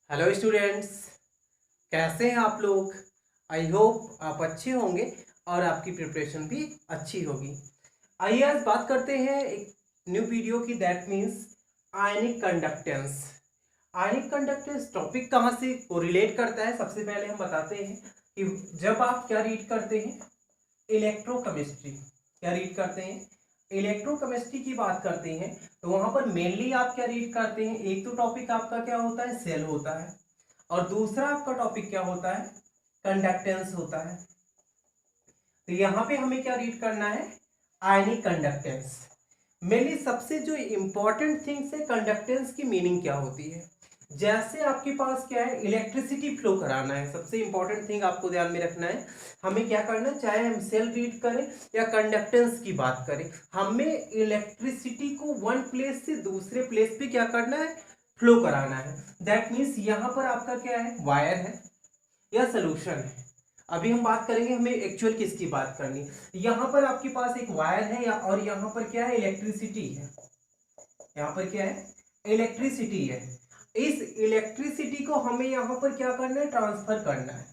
Hello students, कैसे हैं आप लोग। आई होप आप अच्छे होंगे और आपकी प्रिपरेशन भी अच्छी होगी। आइए आज बात करते हैं एक न्यू वीडियो की, that means ionic conductance. Ionic conductance topic कहाँ से रिलेट करता है, सबसे पहले हम बताते हैं कि जब आप क्या रीड करते हैं, इलेक्ट्रोकेमिस्ट्री। क्या रीड करते हैं, इलेक्ट्रोकेमिस्ट्री की बात करते हैं तो वहां पर मेनली आप क्या रीड करते हैं, एक तो टॉपिक आपका क्या होता है, सेल होता है, और दूसरा आपका टॉपिक क्या होता है, कंडक्टेंस होता है। तो यहाँ पे हमें क्या रीड करना है, आयनिक कंडक्टेंस। मेनली सबसे जो इंपॉर्टेंट थिंग्स है, कंडक्टेंस की मीनिंग क्या होती है। जैसे आपके पास क्या है, इलेक्ट्रिसिटी फ्लो कराना है, सबसे इंपॉर्टेंट थिंग आपको ध्यान में रखना है। हमें क्या करना है, चाहे हम सेल रीड करें या कंडक्टेंस की बात करें, हमें इलेक्ट्रिसिटी को वन प्लेस से दूसरे प्लेस पे क्या करना है, फ्लो कराना है। दैट मीन्स यहाँ पर आपका क्या है, वायर है या सोल्यूशन है। अभी हम बात करेंगे हमें एक्चुअल किसकी बात करनी। यहाँ पर आपके पास एक वायर है या और यहाँ पर क्या है, इलेक्ट्रिसिटी है। यहाँ पर क्या है, इलेक्ट्रिसिटी है। इस इलेक्ट्रिसिटी को हमें यहाँ पर क्या करना है, ट्रांसफर करना है,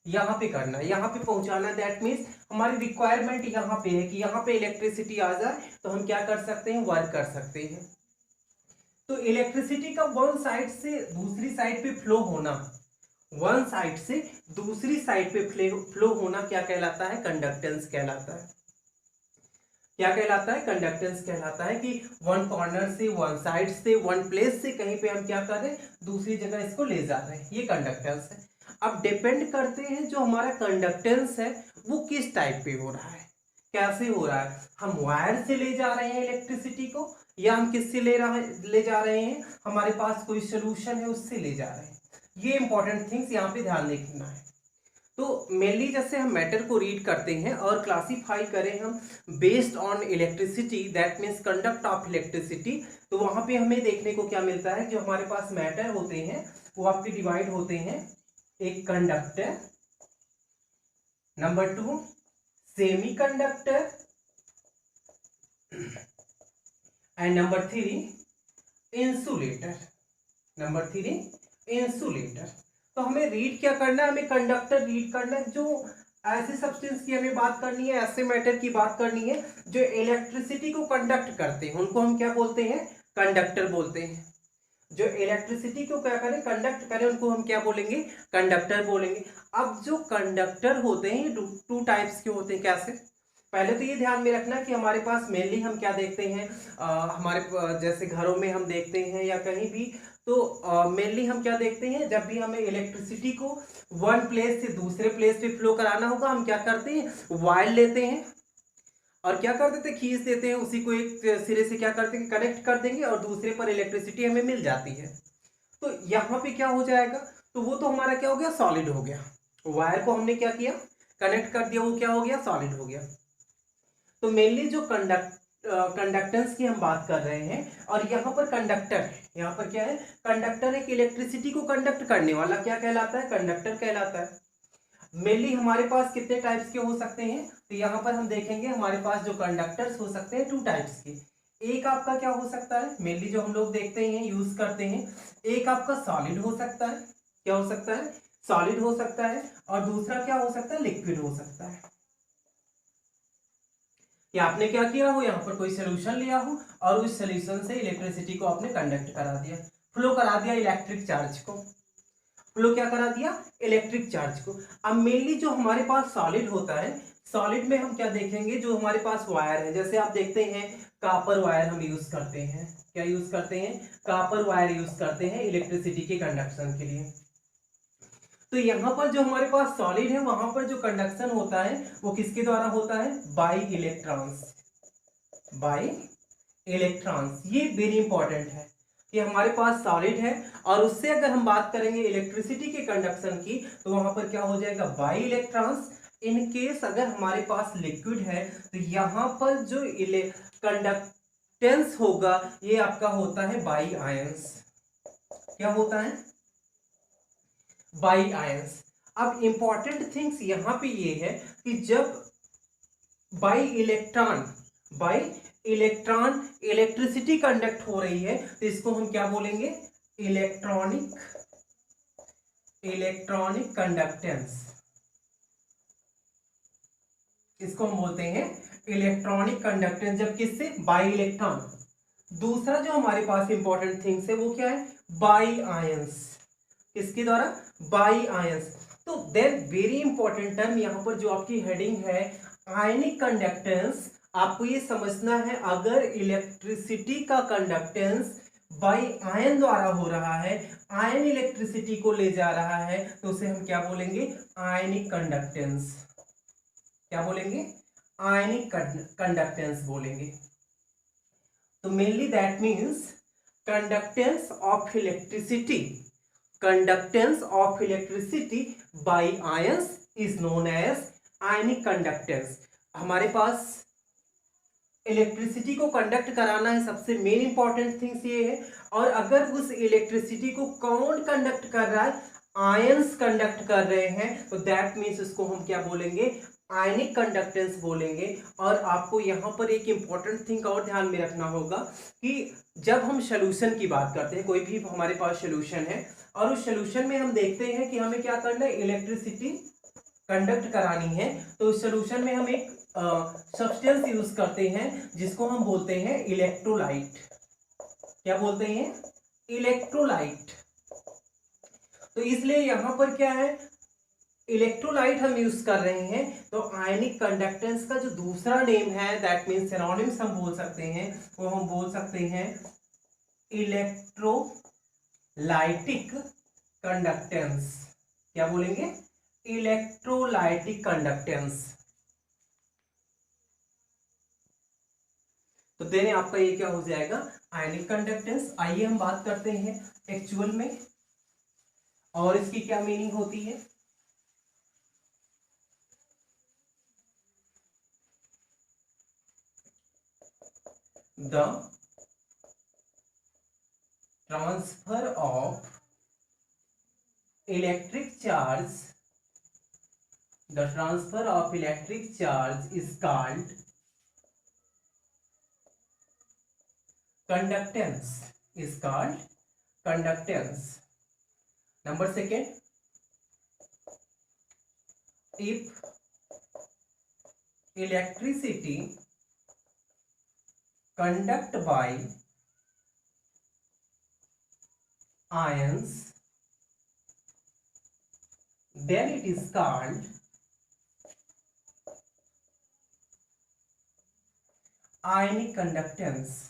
यहाँ पे करना है, यहाँ पे पहुंचाना। दैट मीन्स हमारी रिक्वायरमेंट यहाँ पे है कि यहाँ पे इलेक्ट्रिसिटी आ जाए तो हम क्या कर सकते हैं, वर्क कर सकते हैं। तो इलेक्ट्रिसिटी का वन साइड से दूसरी साइड पे फ्लो होना, वन साइड से दूसरी साइड पे फ्लो होना क्या कहलाता है, कंडक्टेंस कहलाता है। क्या कहलाता है, कंडक्टेंस कहलाता है कि वन कॉर्नर से, वन साइड से, वन प्लेस से कहीं पे हम क्या कर रहे हैं, दूसरी जगह इसको ले जा रहे हैं, ये कंडक्टेंस है। अब डिपेंड करते हैं जो हमारा कंडक्टेंस है वो किस टाइप पे हो रहा है, कैसे हो रहा है। हम वायर से ले जा रहे हैं इलेक्ट्रिसिटी को, या हम किससे ले जा रहे हैं, हमारे पास कोई सोल्यूशन है उससे ले जा रहे हैं। ये इंपॉर्टेंट थिंग्स यहाँ पे ध्यान रखना है। तो मेनली जैसे हम मैटर को रीड करते हैं और क्लासीफाई करें हम based on electricity, that means conduct of electricity, तो वहां पे हमें देखने को क्या मिलता है, जो हमारे पास मैटर होते हैं वो आपके डिवाइड होते हैं, एक conductor, number 2 semi conductor, and number 3 insulator. Number 3 insulator. तो हमें रीड क्या करना है, हमें कंडक्टर रीड करना है। जो ऐसे सब्सटेंस की हमें बात करनी है, ऐसे मैटर की बात करनी है जो इलेक्ट्रिसिटी को कंडक्ट करते हैं, उनको हम क्या बोलते हैं, कंडक्टर बोलते हैं। जो इलेक्ट्रिसिटी को क्या करें, कंडक्ट करें, उनको हम क्या बोलेंगे, कंडक्टर बोलेंगे। अब जो कंडक्टर होते हैं टू टाइप्स के होते हैं। कैसे, पहले तो ये ध्यान में रखना कि हमारे पास मेनली हम क्या देखते हैं, जैसे घरों में हम देखते हैं या कहीं भी, तो मेनली हम क्या देखते हैं, जब भी हमें इलेक्ट्रिसिटी को वन प्लेस से दूसरे प्लेस पे फ्लो कराना होगा, हम क्या करते हैं, वायर लेते हैं और क्या कर देते हैं, खींच देते हैं, उसी को एक सिरे से क्या करते हैं, कनेक्ट कर देंगे और दूसरे पर इलेक्ट्रिसिटी हमें मिल जाती है। तो यहाँ पे क्या हो जाएगा, तो वो तो हमारा क्या हो गया, सॉलिड हो गया। वायर को हमने क्या किया, कनेक्ट कर दिया, वो क्या हो गया, सॉलिड हो गया। तो मेनली जो कंडक्टेंस की हम बात कर रहे हैं, और यहाँ पर कंडक्टर है, यहाँ पर क्या है, कंडक्टर एक इलेक्ट्रिसिटी को कंडक्ट करने वाला क्या कहलाता है, कंडक्टर कहलाता है। मेनली हमारे पास कितने टाइप्स के हो सकते हैं, तो यहाँ पर हम देखेंगे हमारे पास जो कंडक्टर्स हो सकते हैं टू टाइप्स के। एक आपका क्या हो सकता है, मेनली जो हम लोग देखते हैं, यूज करते हैं, एक आपका सॉलिड हो सकता है, क्या हो सकता है, सॉलिड हो सकता है, और दूसरा क्या हो सकता है, लिक्विड हो सकता है। कि आपने क्या किया हो, यहाँ पर कोई सोल्यूशन लिया हो और उस सोल्यूशन से इलेक्ट्रिसिटी को आपने कंडक्ट करा दिया, फ्लो करा दिया, इलेक्ट्रिक चार्ज को फ्लो क्या करा दिया, इलेक्ट्रिक चार्ज को। अब मेनली जो हमारे पास सॉलिड होता है, सॉलिड में हम क्या देखेंगे, जो हमारे पास वायर है, जैसे आप देखते हैं कापर वायर हम यूज करते हैं, क्या यूज करते हैं, कापर वायर यूज करते हैं इलेक्ट्रिसिटी के कंडक्शन के लिए। तो यहाँ पर जो हमारे पास सॉलिड है, वहां पर जो कंडक्शन होता है वो किसके द्वारा होता है, बाई इलेक्ट्रॉन्स, बाई इलेक्ट्रॉन्स। ये वेरी इंपॉर्टेंट है कि हमारे पास सॉलिड है और उससे अगर हम बात करेंगे इलेक्ट्रिसिटी के कंडक्शन की, तो वहां पर क्या हो जाएगा, बाई इलेक्ट्रॉन्स। इन केस अगर हमारे पास लिक्विड है तो यहाँ पर जो कंडक्टेंस होगा ये आपका होता है बाई आयंस। क्या होता है, बाई आयंस। अब इंपॉर्टेंट थिंग्स यहां पे ये है कि जब बाई इलेक्ट्रॉन इलेक्ट्रिसिटी कंडक्ट हो रही है तो इसको हम क्या बोलेंगे, इलेक्ट्रॉनिक इलेक्ट्रॉनिक कंडक्टेंस, इसको हम बोलते हैं इलेक्ट्रॉनिक कंडक्टेंस। जब किससे? By electron. दूसरा जो हमारे पास इंपॉर्टेंट थिंग्स है वो क्या है? By ions. किसके द्वारा? By ions. तो देन वेरी इंपॉर्टेंट टर्म यहां पर जो आपकी हेडिंग है आयनिक कंडक्टेंस, आपको ये समझना है अगर इलेक्ट्रिसिटी का कंडक्टेंस बाई आयन द्वारा हो रहा है, आयन इलेक्ट्रिसिटी को ले जा रहा है, तो उसे हम क्या बोलेंगे? Ionic conductance. क्या बोलेंगे? आयनिक कंडक्टेंस बोलेंगे। तो mainly that means conductance of electricity, conductance of electricity by ions is known as ionic conductance. हमारे पास इलेक्ट्रिसिटी को कंडक्ट कराना है, सबसे मेन इंपॉर्टेंट थिंग्स ये है। और अगर उस इलेक्ट्रिसिटी को कौन कंडक्ट कर रहा है? आयंस कंडक्ट कर रहे हैं, तो दैट मीन्स उसको हम क्या बोलेंगे? आयनिक कंडक्टेंस बोलेंगे। और आपको यहां पर एक इंपॉर्टेंट थिंग और ध्यान में रखना होगा कि जब हम सोल्यूशन की बात करते हैं, कोई भी हमारे पास सोल्यूशन है और उस सोल्यूशन में हम देखते हैं कि हमें क्या करना है? इलेक्ट्रिसिटी कंडक्ट करानी है, तो उस सोल्यूशन में हम एक सब्सटेंस यूज करते हैं जिसको हम बोलते हैं इलेक्ट्रोलाइट। क्या बोलते हैं? इलेक्ट्रोलाइट। तो इसलिए यहां पर क्या है? इलेक्ट्रोलाइट हम यूज कर रहे हैं, तो आयनिक कंडक्टेंस का जो दूसरा नेम है दैट मीन्स सिनोनिम्स हम बोल सकते हैं, वो हम बोल सकते हैं इलेक्ट्रोलाइटिक कंडक्टेंस। क्या बोलेंगे? Electrolytic conductance. तो देने आपका ये क्या हो जाएगा? Ionic conductance. आइए हम बात करते हैं एक्चुअल में और इसकी क्या मीनिंग होती है। The transfer of electric charge, the transfer of electric charge is called conductance, is called conductance. Number second, if electricity conduct by ions, then it is called ionic conductance.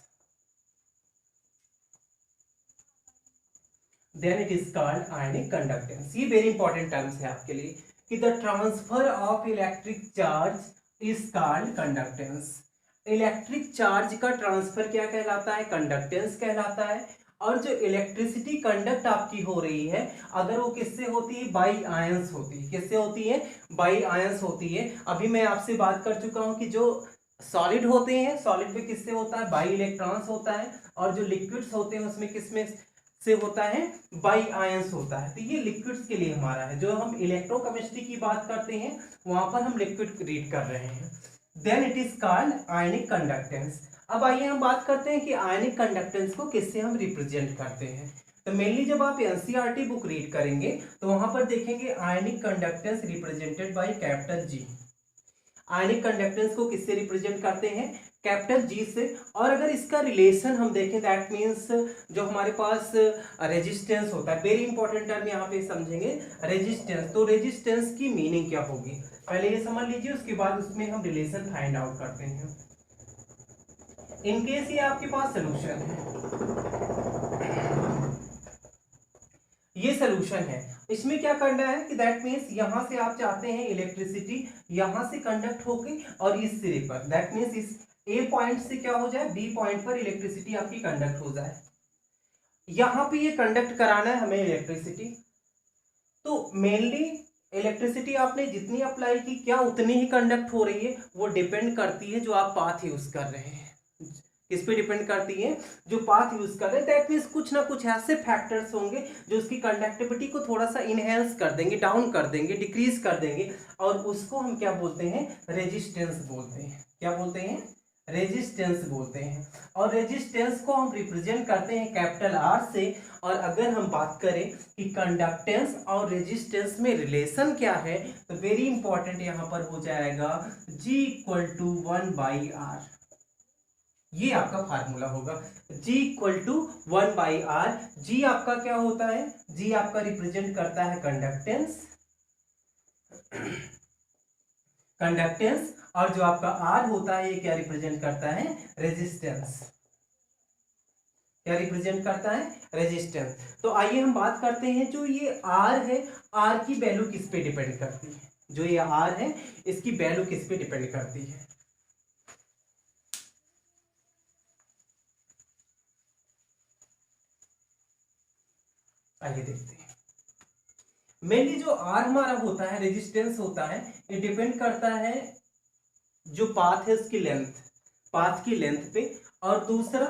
Then it is called ionic conductance. ये very important terms है आपके लिए कि the transfer of electric charge is called conductance. Electric charge का transfer क्या कहलाता है? Conductance कहलाता है। और जो इलेक्ट्रिसिटी कंडक्ट आपकी हो रही है, अगर वो किससे होती है? बाई आयंस होती है। किससे होती है? बाई आयंस होती है। अभी मैं आपसे बात कर चुका हूं कि जो सॉलिड होते हैं, सॉलिड में किससे होता है? बाई इलेक्ट्रॉन्स होता है। और जो लिक्विड्स होते हैं उसमें किसमें से होता है? बाई आयंस होता है। तो ये लिक्विड्स के लिए हमारा है। जो हम इलेक्ट्रोकेमिस्ट्री की बात करते हैं वहां पर हम लिक्विड रीड कर रहे हैं। Then it is called ionic conductance. अब आइए हम बात करते हैं कि आयनिक कंडक्टेंस को किससे हम रिप्रेजेंट करते हैं। तो मेनली जब आप एनसीईआरटी बुक रीड करेंगे तो वहां पर देखेंगे ionic conductance represented by capital G. Ionic conductance को किससे रिप्रेजेंट करते हैं? कैपिटल जी से। और अगर इसका रिलेशन हम देखें दैट मीन्स जो हमारे पास रेजिस्टेंस होता है, वेरी इंपॉर्टेंट टर्म यहाँ पे समझेंगे रेजिस्टेंस। तो रेजिस्टेंस की मीनिंग क्या होगी पहले ये समझ लीजिए, उसके बाद उसमें हम रिलेशन फाइंड आउट करते हैं। इनकेस ये आपके पास सोल्यूशन है, ये सोल्यूशन है, इसमें क्या करना है कि दैट मीन्स यहां से आप चाहते हैं इलेक्ट्रिसिटी यहां से कंडक्ट होके और इस सिरे पर दैट मीन्स इस ए पॉइंट से क्या हो जाए? बी पॉइंट पर इलेक्ट्रिसिटी आपकी कंडक्ट हो जाए। यहां पे ये कंडक्ट कराना है हमें इलेक्ट्रिसिटी। तो मेनली इलेक्ट्रिसिटी आपने जितनी अप्लाई की क्या उतनी ही कंडक्ट हो रही है? वो डिपेंड करती है जो आप पाथ यूज कर रहे हैं। किस पे डिपेंड करती है? जो पाथ यूज कर रहे हैं। दैट मीन्स कुछ ना कुछ ऐसे फैक्टर्स होंगे जो उसकी कंडक्टिविटी को थोड़ा सा इनहेंस कर देंगे, डाउन कर देंगे, डिक्रीज कर देंगे, और उसको हम क्या बोलते हैं? रेजिस्टेंस बोलते हैं। क्या बोलते हैं? रेजिस्टेंस बोलते हैं। और रेजिस्टेंस को हम रिप्रेजेंट करते हैं कैपिटल आर से। और अगर हम बात करें कि कंडक्टेंस और रेजिस्टेंस में रिलेशन क्या है, तो वेरी इंपॉर्टेंट यहां पर हो जाएगा G इक्वल टू 1/r। ये आपका फार्मूला होगा, G equal to 1/r। G आपका क्या होता है, G आपका रिप्रेजेंट करता है कंडक्टेंस, कंडक्टेंस, और जो आपका R होता है ये क्या रिप्रेजेंट करता है, रेजिस्टेंस। क्या रिप्रेजेंट करता है, रेजिस्टेंस। तो आइए हम बात करते हैं जो ये R है, R की वैल्यू किस पे डिपेंड करती है, जो ये R है इसकी वैल्यू किस पे डिपेंड करती है। आइए देखते हैं। मेनली जो R हमारा होता है, रेजिस्टेंस होता है, ये डिपेंड करता है जो पाथ है उसकी लेंथ, पाथ की लेंथ पे। और दूसरा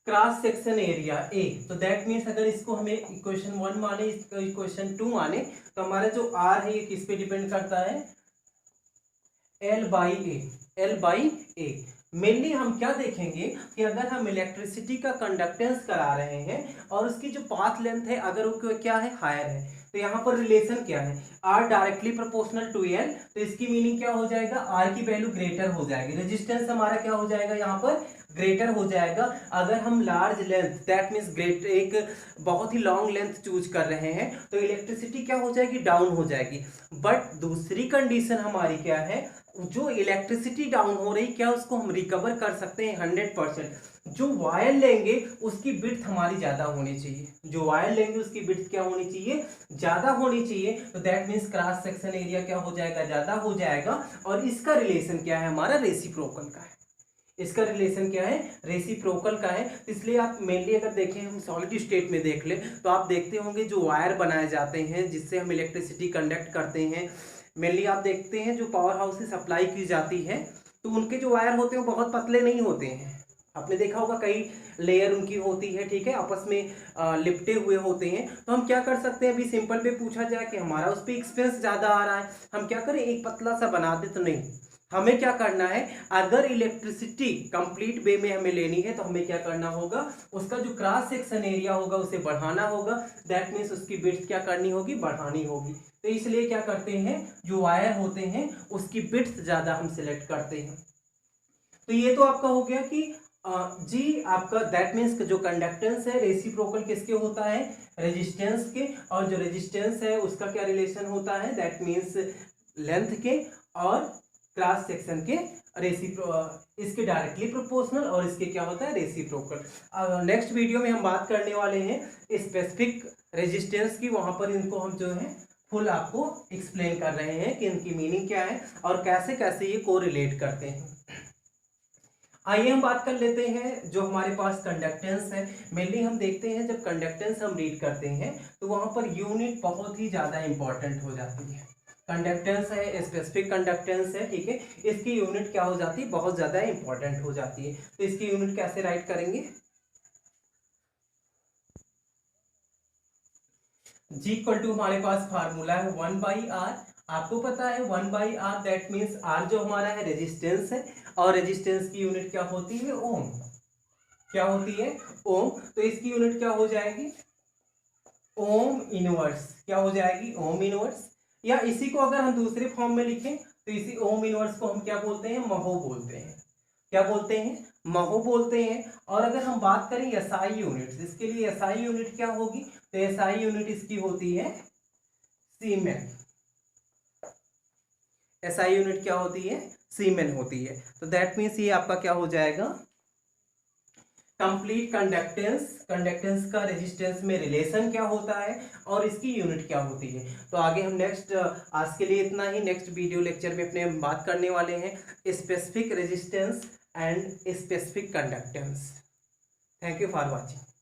क्रॉस सेक्शन एरिया ए। तो दैट मीन्स अगर इसको हमें इक्वेशन 1 माने, इसको इक्वेशन 2 माने, तो हमारा जो R है ये किस पे डिपेंड करता है, L/A, L/A। मेनली हम क्या देखेंगे कि अगर हम इलेक्ट्रिसिटी का कंडक्टेंस करा रहे हैं और उसकी जो पाथ लेंथ है अगर वो क्या है, हायर है, तो यहाँ पर रिलेशन क्या है, R directly proportional to L। तो इसकी मीनिंग क्या हो जाएगा, R की वैल्यू ग्रेटर हो जाएगी, रेजिस्टेंस हमारा क्या हो जाएगा यहाँ पर, ग्रेटर हो जाएगा। अगर हम large length that means great एक बहुत ही लॉन्ग लेंथ चूज कर रहे हैं तो इलेक्ट्रिसिटी क्या हो जाएगी, डाउन हो जाएगी। बट दूसरी कंडीशन हमारी क्या है, जो इलेक्ट्रिसिटी डाउन हो रही, क्या उसको हम रिकवर कर सकते हैं 100%। जो वायर लेंगे उसकी विड्थ हमारी ज्यादा होनी चाहिए, जो वायर लेंगे उसकी विड्थ क्या होनी चाहिए, ज्यादा होनी चाहिए। तो that means cross section area क्या हो जाएगा, ज्यादा हो जाएगा। और इसका रिलेशन क्या है, हमारा रेसिप्रोकल का है। इसका रिलेशन क्या है, रेसिप्रोकल का है। इसलिए आप मेनली अगर देखें, हम सॉलिड स्टेट में देख ले तो आप देखते होंगे जो वायर बनाए जाते हैं जिससे हम इलेक्ट्रिसिटी कंडक्ट करते हैं, मेनली आप देखते हैं जो पावर हाउस से सप्लाई की जाती है तो उनके जो वायर होते हैं वो बहुत पतले नहीं होते हैं। आपने देखा होगा कई लेयर उनकी होती है, ठीक है, आपस में लिपटे हुए होते हैं। तो हम क्या कर सकते हैं, अभी सिंपल पे पूछा जाए कि हमारा उस पर एक्सपेंस ज़्यादा आ रहा है, हम क्या करें, एक पतला सा बना दे, तो नहीं, हमें क्या करना है, अगर इलेक्ट्रिसिटी कंप्लीट वे में हमें लेनी है तो हमें क्या करना होगा, उसका जो क्रॉस सेक्शन एरिया होगा उसे बढ़ाना होगा। दैट मीन्स उसकी विड्थ क्या करनी होगी, बढ़ानी होगी। तो इसलिए क्या करते हैं, जो वायर होते हैं उसकी विड्थ ज्यादा हम सिलेक्ट करते हैं। तो ये तो आपका हो गया कि जी आपका दैट मीन्स जो कंडक्टेंस है रेसिप्रोकल किसके होता है, रेजिस्टेंस के। और जो रेजिस्टेंस है उसका क्या रिलेशन होता है, दैट मीन्स लेंथ के और क्रॉस सेक्शन के इसके डायरेक्टली प्रोपोर्शनल, और इसके क्या होता है, रेसिप्रोकल। नेक्स्ट वीडियो में हम बात करने वाले हैं स्पेसिफिक रेजिस्टेंस की, वहां पर इनको हम जो है फुल आपको एक्सप्लेन कर रहे हैं कि इनकी मीनिंग क्या है और कैसे कैसे ये कोरिलेट करते हैं। आइए हम बात कर लेते हैं जो हमारे पास कंडक्टेंस है। मेनली हम देखते हैं जब कंडक्टेंस हम रीड करते हैं तो वहां पर यूनिट बहुत ही ज्यादा इंपॉर्टेंट हो जाती है। कंडक्टेंस है, स्पेसिफिक कंडक्टेंस है, ठीक है, इसकी यूनिट क्या हो जाती है, बहुत ज्यादा इंपॉर्टेंट हो जाती है। तो इसकी यूनिट कैसे राइट करेंगे, G इक्वल टू हमारे पास फार्मूला है 1/r। आपको पता है 1/r दैट मीन्स R जो हमारा है रेजिस्टेंस है, और रेजिस्टेंस की यूनिट क्या होती है, ओम। क्या होती है, ओम। तो इसकी यूनिट क्या हो जाएगी, ओम इनवर्स। क्या हो जाएगी, ओम इनवर्स। या इसी को अगर हम दूसरे फॉर्म में लिखें तो इसी ओम इनवर्स को हम क्या बोलते हैं, महो बोलते हैं। क्या बोलते हैं, महो बोलते हैं। और अगर हम बात करें एसआई यूनिट, इसके लिए एसआई यूनिट क्या होगी, तो एसआई यूनिट इसकी होती है सीमेन। एसआई यूनिट क्या होती है, सीमेन होती है। तो दैट मीन्स ये आपका क्या हो जाएगा, कंप्लीट कंडक्टेंस, कंडक्टेंस का रेजिस्टेंस में रिलेशन क्या होता है और इसकी यूनिट क्या होती है। तो आगे हम नेक्स्ट, आज के लिए इतना ही, नेक्स्ट वीडियो लेक्चर में अपने हम बात करने वाले हैं specific resistance and specific conductance. Thank you for watching.